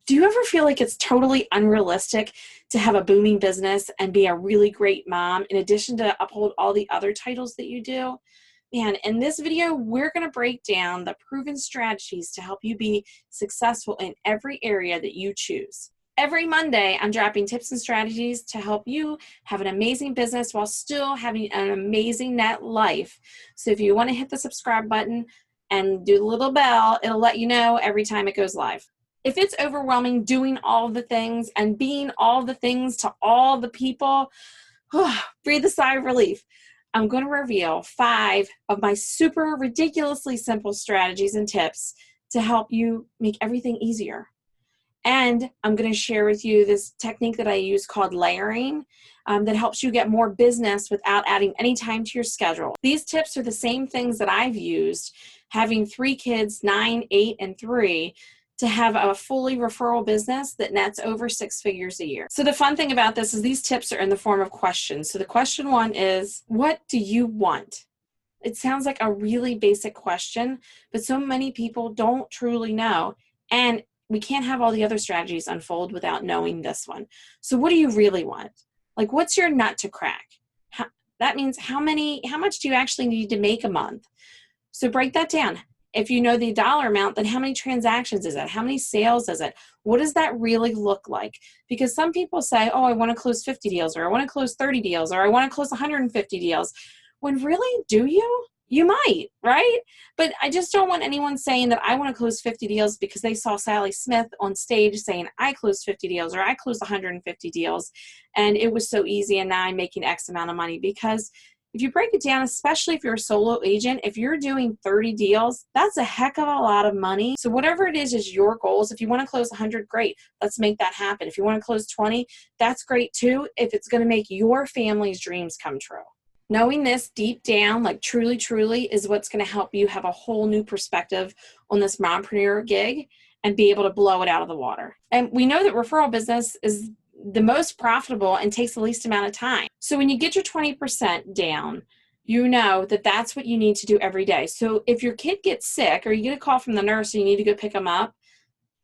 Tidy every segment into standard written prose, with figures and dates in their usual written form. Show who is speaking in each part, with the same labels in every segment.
Speaker 1: Do you ever feel like it's totally unrealistic to have a booming business and be a really great mom in addition to uphold all the other titles that you do? Man, in this video, we're going to break down the proven strategies to help you be successful in every area that you choose. Every Monday, I'm dropping tips and strategies to help you have an amazing business while still having an amazing net life. So if you want to hit the subscribe button and do the little bell, it'll let you know every time it goes live. If it's overwhelming doing all the things and being all the things to all the people, breathe a sigh of relief. I'm going to reveal 5 of my super ridiculously simple strategies and tips to help you make everything easier. And I'm going to share with you this technique that I use called layering that helps you get more business without adding any time to your schedule. These tips are the same things that I've used having 3 kids, 9, 8, and 3, to have a fully referral business that nets over 6 figures a year. So the fun thing about this is these tips are in the form of questions. So the question 1 is, what do you want? It sounds like a really basic question, but so many people don't truly know. And we can't have all the other strategies unfold without knowing this one. So what do you really want? Like, what's your nut to crack? That means how much do you actually need to make a month? So break that down. If you know the dollar amount, then how many transactions is it? How many sales is it? What does that really look like? Because some people say, oh, I want to close 50 deals, or I want to close 30 deals, or I want to close 150 deals. When really, do you? You might, right? But I just don't want anyone saying that I want to close 50 deals because they saw Sally Smith on stage saying I closed 50 deals or I closed 150 deals and it was so easy and now I'm making X amount of money. Because if you break it down, especially if you're a solo agent, if you're doing 30 deals, that's a heck of a lot of money. So whatever it is your goals. If you want to close 100, great. Let's make that happen. If you want to close 20, that's great too, if it's going to make your family's dreams come true. Knowing this deep down, like truly, is what's going to help you have a whole new perspective on this mompreneur gig and be able to blow it out of the water. And we know that referral business is the most profitable and takes the least amount of time. So when you get your 20% down, you know that that's what you need to do every day. So if your kid gets sick or you get a call from the nurse and you need to go pick them up,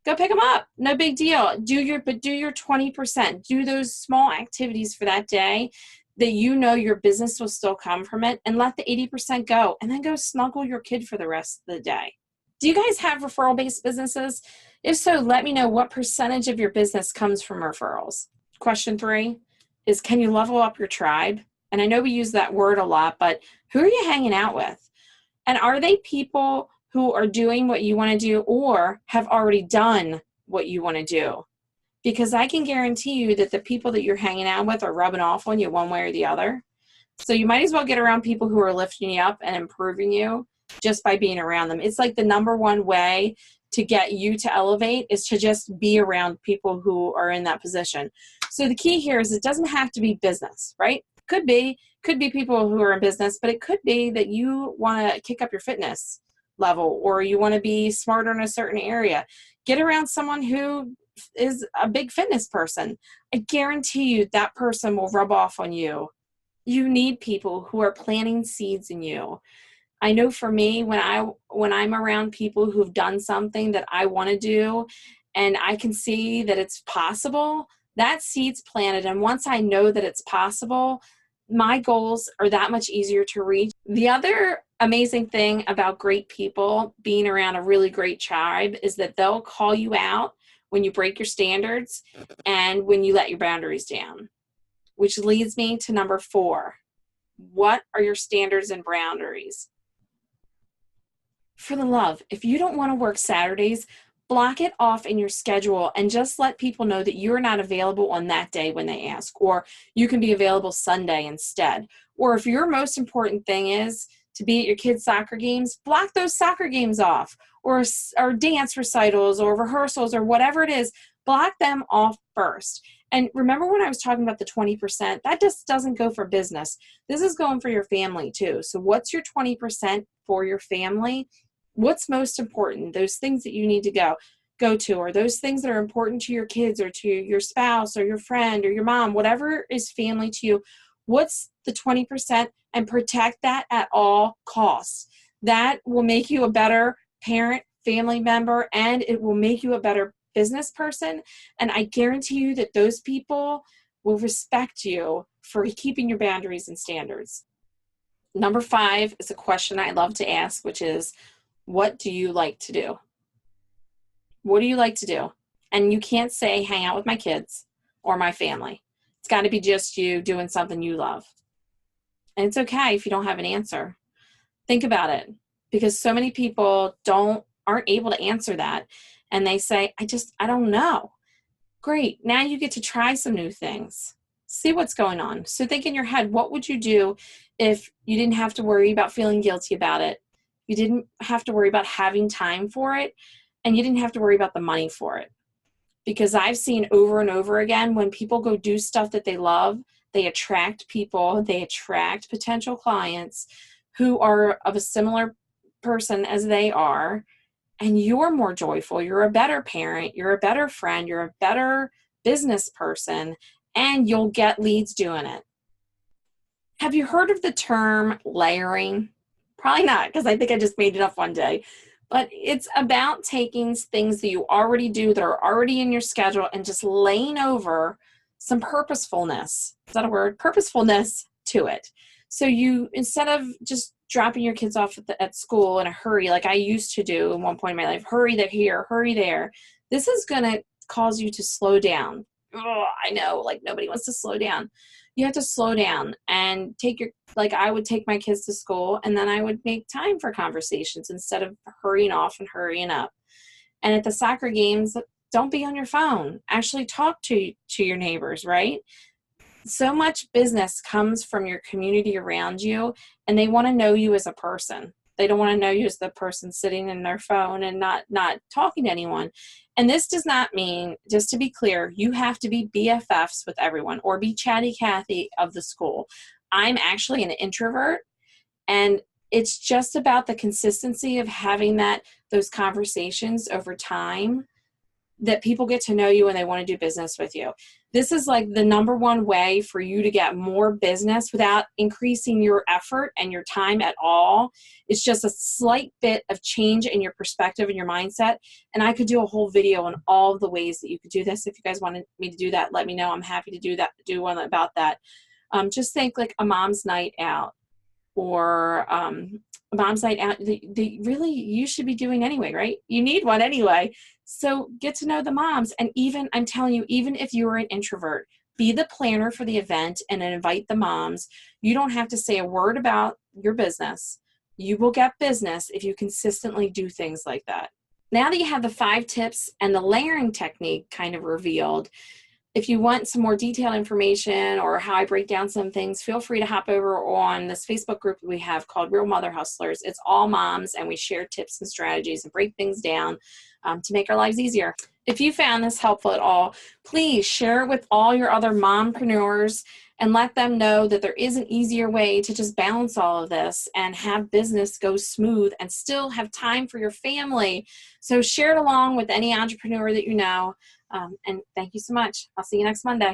Speaker 1: go pick them up. No big deal. Do your 20%. Do those small activities for that day that you know your business will still come from it, and let the 80% go, and then go snuggle your kid for the rest of the day. Do you guys have referral-based businesses? If so, let me know what percentage of your business comes from referrals. Question 3 is, can you level up your tribe? And I know we use that word a lot, but who are you hanging out with? And are they people who are doing what you want to do or have already done what you want to do? Because I can guarantee you that the people that you're hanging out with are rubbing off on you one way or the other. So you might as well get around people who are lifting you up and improving you just by being around them. It's like the #1 way to get you to elevate is to just be around people who are in that position. So the key here is it doesn't have to be business, right? Could be people who are in business, but it could be that you want to kick up your fitness level or you want to be smarter in a certain area. Get around someone who is a big fitness person. I guarantee you that person will rub off on you. You need people who are planting seeds in you. I know for me, when I'm around people who've done something that I want to do and I can see that it's possible, that seed's planted. And once I know that it's possible, my goals are that much easier to reach. The other amazing thing about great people being around a really great tribe is that they'll call you out when you break your standards and when you let your boundaries down, which leads me to number 4. What are your standards and boundaries? For the love, if you don't want to work Saturdays, block it off in your schedule and just let people know that you're not available on that day when they ask, or you can be available Sunday instead. Or if your most important thing is to be at your kids' soccer games, block those soccer games off, or dance recitals or rehearsals or whatever it is, block them off first. And remember when I was talking about the 20%, that just doesn't go for business. This is going for your family too. So what's your 20% for your family? What's most important? Those things that you need to go to, or those things that are important to your kids or to your spouse or your friend or your mom, whatever is family to you. What's the 20%? And protect that at all costs. That will make you a better parent, family member, and it will make you a better business person, and I guarantee you that those people will respect you for keeping your boundaries and standards. Number 5 is a question I love to ask, which is, what do you like to do? What do you like to do? And you can't say hang out with my kids or my family. It's got to be just you doing something you love. And it's okay if you don't have an answer. Think about it, because so many people aren't able to answer that. And they say, I don't know. Great. Now you get to try some new things. See what's going on. So think in your head, what would you do if you didn't have to worry about feeling guilty about it? You didn't have to worry about having time for it, and you didn't have to worry about the money for it. Because I've seen over and over again, when people go do stuff that they love, they attract people, they attract potential clients who are of a similar person as they are, and you're more joyful, you're a better parent, you're a better friend, you're a better business person, and you'll get leads doing it. Have you heard of the term layering? Probably not, because I think I just made it up one day. But it's about taking things that you already do that are already in your schedule and just laying over some purposefulness. Is that a word? Purposefulness to it. So you, instead of just dropping your kids off at school in a hurry, like I used to do at one point in my life, hurry here, hurry there. This is going to cause you to slow down. Oh, I know, like nobody wants to slow down. You have to slow down and like I would take my kids to school, and then I would make time for conversations instead of hurrying off and hurrying up. And at the soccer games, don't be on your phone. Actually talk to your neighbors, right? So much business comes from your community around you, and they want to know you as a person. They don't want to know you as the person sitting in their phone and not talking to anyone. And this does not mean, just to be clear, you have to be BFFs with everyone or be Chatty Cathy of the school. I'm actually an introvert, and it's just about the consistency of having those conversations over time that people get to know you and they want to do business with you. This is like the number one way for you to get more business without increasing your effort and your time at all. It's just a slight bit of change in your perspective and your mindset. And I could do a whole video on all of the ways that you could do this. If you guys wanted me to do that, let me know. I'm happy to do one about that. Just think like a mom's night out, or a mom's night out that really you should be doing anyway, right? You need one anyway. So get to know the moms. And even, I'm telling you, even if you're an introvert, be the planner for the event and invite the moms. You don't have to say a word about your business. You will get business if you consistently do things like that. Now that you have the 5 tips and the layering technique kind of revealed, if you want some more detailed information or how I break down some things, feel free to hop over on this Facebook group that we have called Real Mother Hustlers. It's all moms, and we share tips and strategies and break things down to make our lives easier. If you found this helpful at all, please share it with all your other mompreneurs and let them know that there is an easier way to just balance all of this and have business go smooth and still have time for your family. So share it along with any entrepreneur that you know. And thank you so much. I'll see you next Monday.